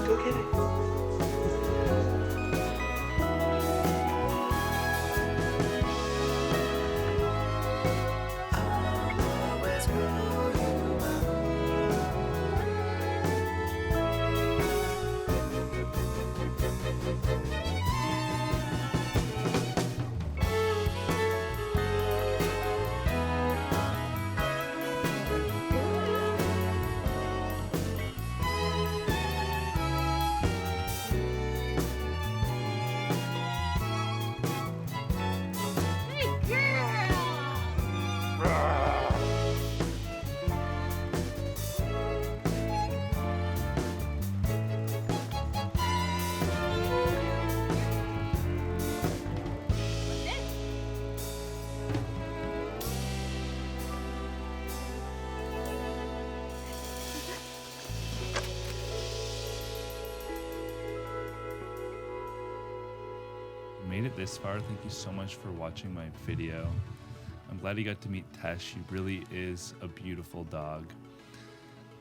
Go get it. Made it this far, thank you so much for watching my video. I'm glad you got to meet Tess. She really is a beautiful dog.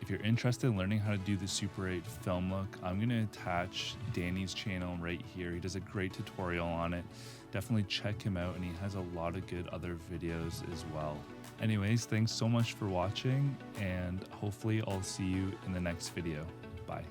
If you're interested in learning how to do the Super 8 film look, I'm going to attach Danny's channel right here. He does a great tutorial on it. Definitely check him out, and he has a lot of good other videos as well. Anyways, thanks so much for watching, and hopefully I'll see you in the next video. Bye.